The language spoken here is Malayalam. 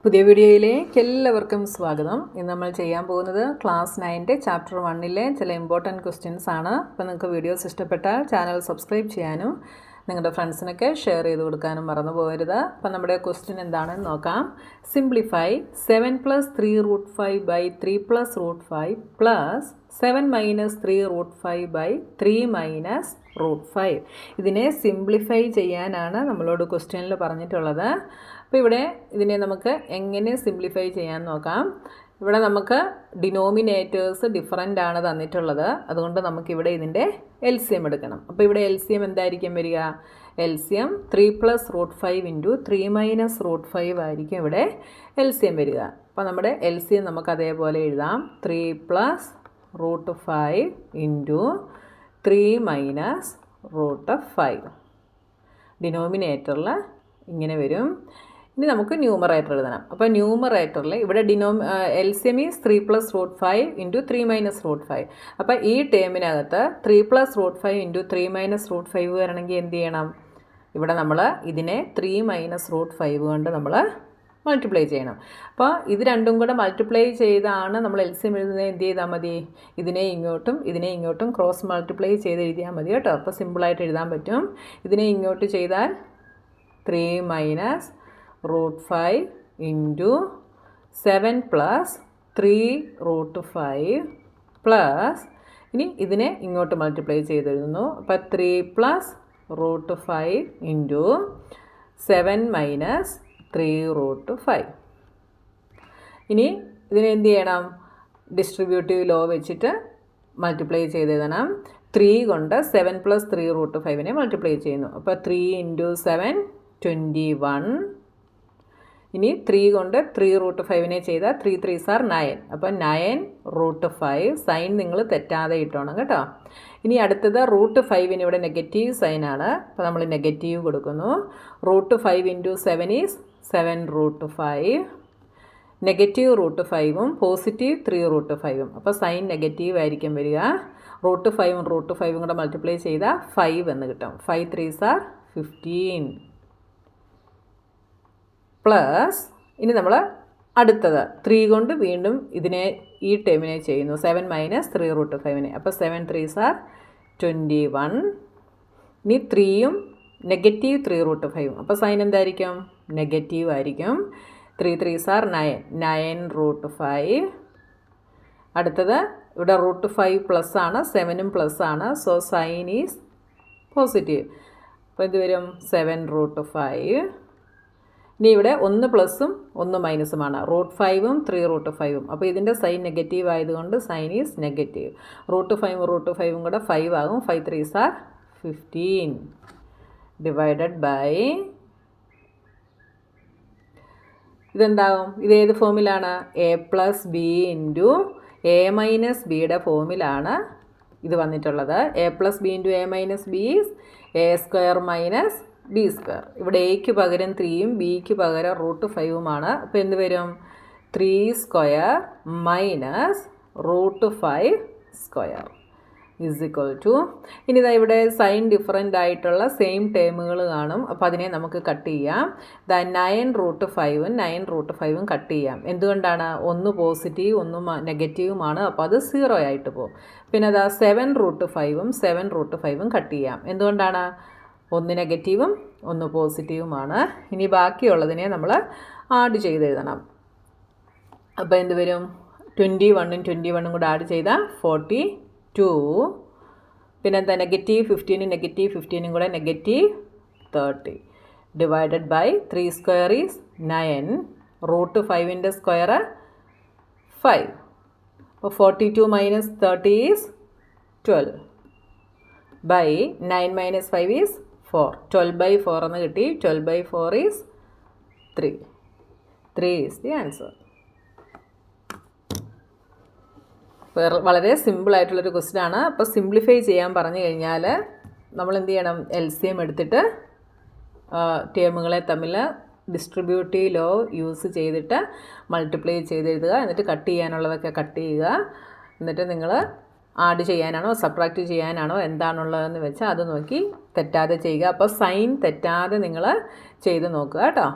പുതിയ വീഡിയോയിലേക്ക് എല്ലാവർക്കും സ്വാഗതം. ഇന്ന് നമ്മൾ ചെയ്യാൻ പോകുന്നത് ക്ലാസ് 9 ചാപ്റ്റർ 1 ചില ഇമ്പോർട്ടൻറ്റ് ക്വസ്റ്റ്യൻസ് ആണ്. അപ്പോൾ നിങ്ങൾക്ക് വീഡിയോസ് ഇഷ്ടപ്പെട്ടാൽ ചാനൽ സബ്സ്ക്രൈബ് ചെയ്യാനും നിങ്ങളുടെ ഫ്രണ്ട്സിനൊക്കെ ഷെയർ ചെയ്ത് കൊടുക്കാനും മറന്നു പോകരുത്. അപ്പോൾ നമ്മുടെ ക്വസ്റ്റ്യൻ എന്താണെന്ന് നോക്കാം. സിംപ്ലിഫൈ 7 + 3√5/3 + √5 + 7 - 3√5/3 - √5. ഇതിനെ സിംപ്ലിഫൈ ചെയ്യാനാണ് നമ്മളോട് ക്വസ്റ്റ്യനിൽ പറഞ്ഞിട്ടുള്ളത്. അപ്പോൾ ഇവിടെ ഇതിനെ നമുക്ക് എങ്ങനെ സിംപ്ലിഫൈ ചെയ്യാൻ നോക്കാം. ഇവിടെ നമുക്ക് ഡിനോമിനേറ്റേഴ്സ് ഡിഫറൻ്റ് ആണ് തന്നിട്ടുള്ളത്. അതുകൊണ്ട് നമുക്കിവിടെ ഇതിൻ്റെ LCM എടുക്കണം. അപ്പോൾ ഇവിടെ LCM എന്തായിരിക്കും വരിക? LCM 3 + √5 × 3 - √5 ആയിരിക്കും ഇവിടെ LCM വരിക. അപ്പോൾ നമ്മുടെ LCM നമുക്ക് അതേപോലെ എഴുതാം. 3 + √5 × 3 - √5. ഡിനോമിനേറ്ററിൽ ഇങ്ങനെ വരും. ഇനി നമുക്ക് ന്യൂമറേറ്റർ എഴുതണം. അപ്പോൾ ന്യൂമറേറ്ററിൽ ഇവിടെ LCM ഈസ് 3 + √5 × 3 - √5. അപ്പോൾ ഈ ടേമിനകത്ത് 3 + √5 × 3 - √5 വരണമെങ്കിൽ എന്ത് ചെയ്യണം? ഇവിടെ നമ്മൾ ഇതിനെ 3 - √5 കൊണ്ട് നമ്മൾ മൾട്ടിപ്ലൈ ചെയ്യണം. അപ്പോൾ ഇത് രണ്ടും കൂടെ മൾട്ടിപ്ലൈ ചെയ്താണ് നമ്മൾ LCM എഴുതുന്നത്. എന്ത് ചെയ്താൽ മതി? ഇതിനെ ഇങ്ങോട്ടും ക്രോസ് മൾട്ടിപ്ലൈ ചെയ്ത് എഴുതിയാൽ മതി കേട്ടോ. അപ്പോൾ സിമ്പിളായിട്ട് എഴുതാൻ പറ്റും. ഇതിനെ ഇങ്ങോട്ട് ചെയ്താൽ 3 - √5 × 7 + 3√5 പ്ലസ് ഇനി ഇതിനെ ഇങ്ങോട്ട് മൾട്ടിപ്ലൈ ചെയ്തെഴുതുന്നു. അപ്പോൾ 3 + √5 × 7 - 3√5. ഇനി ഇതിനെ എന്ത് ചെയ്യണം? ഡിസ്ട്രിബ്യൂട്ടീവ് ലോ വെച്ചിട്ട് മൾട്ടിപ്ലൈ ചെയ്തെഴുതണം. 3 കൊണ്ട് 7 + 3√5നെ മൾട്ടിപ്ലൈ ചെയ്യുന്നു. അപ്പോൾ 3 × 7 21. ഇനി 3 കൊണ്ട് 3√5നെ ചെയ്താൽ 3 × 3 = 9. അപ്പോൾ 9√5. സൈൻ നിങ്ങൾ തെറ്റാതെ ഇട്ടോണം കേട്ടോ. ഇനി അടുത്തത് √5ന് ഇവിടെ നെഗറ്റീവ് സൈനാണ്. അപ്പോൾ നമ്മൾ നെഗറ്റീവ് കൊടുക്കുന്നു. √5 × 7 ഈസ് 7√5. നെഗറ്റീവ് √5ഉം പോസിറ്റീവ് 3√5ഉം. അപ്പോൾ സൈൻ നെഗറ്റീവ് ആയിരിക്കും വരിക. √5ഉം √5ഉം കൂടെ മൾട്ടിപ്ലൈ ചെയ്താൽ 5 എന്ന് കിട്ടും. 5 × 3 = 15. പ്ലസ് ഇനി നമ്മൾ അടുത്തത് 3 കൊണ്ട് വീണ്ടും ഈ ടേമിനെ ചെയ്യുന്നു. 7 - 3√5നെ. അപ്പോൾ 7 × 3 = 21. ഇനി 3യും നെഗറ്റീവ് 3√5ഉം. അപ്പോൾ സൈൻ എന്തായിരിക്കും? നെഗറ്റീവ് ആയിരിക്കും. 3 × 3 = 9. 9√5. അടുത്തത് ഇവിടെ √5 പ്ലസ് ആണ്, 7ഉം പ്ലസ് ആണ്. So sine is positive. അപ്പോൾ ഇത് വരും 7√5. ഇനി ഇവിടെ 1 പ്ലസും 1 മൈനസുമാണ്. √5ഉം 3√5ഉം. അപ്പോൾ ഇതിൻ്റെ സൈൻ നെഗറ്റീവ് ആയതുകൊണ്ട് സൈൻ ഈസ് നെഗറ്റീവ്. √5ഉം √5ഉം കൂടെ 5 ആകും. 5 × 3 = 15 ഡിവൈഡഡ് ബൈ ഇതെന്താകും? ഇതേത് ഫോമിലാണ്? A + B × A - Bയുടെ ഫോമിലാണ് ഇത് വന്നിട്ടുള്ളത്. A + B × A - B is A² - B². ഇവിടെ എയ്ക്ക് പകരം 3യും ബിക്ക് പകരം √5ഉമാണ്. അപ്പോൾ എന്ത് വരും? 3² - √5² ഇനി ഇതാ ഇവിടെ സൈൻ ഡിഫറൻ്റ് ആയിട്ടുള്ള സെയിം ടേമുകൾ കാണും. അപ്പോൾ അതിനെ നമുക്ക് കട്ട് ചെയ്യാം. 9√5ഉം 9√5ഉം കട്ട് ചെയ്യാം. എന്തുകൊണ്ടാണ്? ഒന്ന് പോസിറ്റീവ് ഒന്ന് നെഗറ്റീവുമാണ്. അപ്പോൾ അത് 0 ആയിട്ട് പോകും. പിന്നെ അതാ 7√5ഉം 7√5ഉം കട്ട് ചെയ്യാം. എന്തുകൊണ്ടാണ്? ഒന്ന് നെഗറ്റീവും ഒന്ന് പോസിറ്റീവുമാണ്. ഇനി ബാക്കിയുള്ളതിനെ നമ്മൾ ആഡ് ചെയ്തെഴുതണം. അപ്പോൾ എന്ത് വരും? 21ഉം 21ഉം കൂടെ ആഡ് ചെയ്താൽ 42. പിന്നെ എന്താ? -15 -15ഉം കൂടെ -30 ഡിവൈഡഡ് ബൈ 3² ഈസ് 9. √5ൻ്റെ സ്ക്വയർ 5. അപ്പോൾ 42 - 30 ഈസ് 12 ബൈ 9 - 5 ഈസ് 4. 12/4 എന്ന് കിട്ടി. 12/4 ഈസ് 3. 3 is the answer. വളരെ സിമ്പിളായിട്ടുള്ളൊരു ക്വസ്റ്റ്യൻ ആണ്. അപ്പോൾ സിംപ്ലിഫൈ ചെയ്യാൻ പറഞ്ഞു കഴിഞ്ഞാൽ നമ്മൾ എന്ത് ചെയ്യണം? LCM എടുത്തിട്ട് ടേമുകളെ തമ്മിൽ ഡിസ്ട്രിബ്യൂട്ടീവ് ലോ യൂസ് ചെയ്തിട്ട് മൾട്ടിപ്ലൈ ചെയ്തെഴുതുക. എന്നിട്ട് കട്ട് ചെയ്യാനുള്ളതൊക്കെ കട്ട് ചെയ്യുക. എന്നിട്ട് നിങ്ങൾ ആഡ് ചെയ്യാനാണോ സബ്ട്രാക്റ്റ് ചെയ്യാനാണോ എന്താണുള്ളതെന്ന് വെച്ചാൽ അത് നോക്കി തെറ്റാതെ ചെയ്യുക. അപ്പോൾ സൈൻ തെറ്റാതെ നിങ്ങൾ ചെയ്ത് നോക്കുക കേട്ടോ.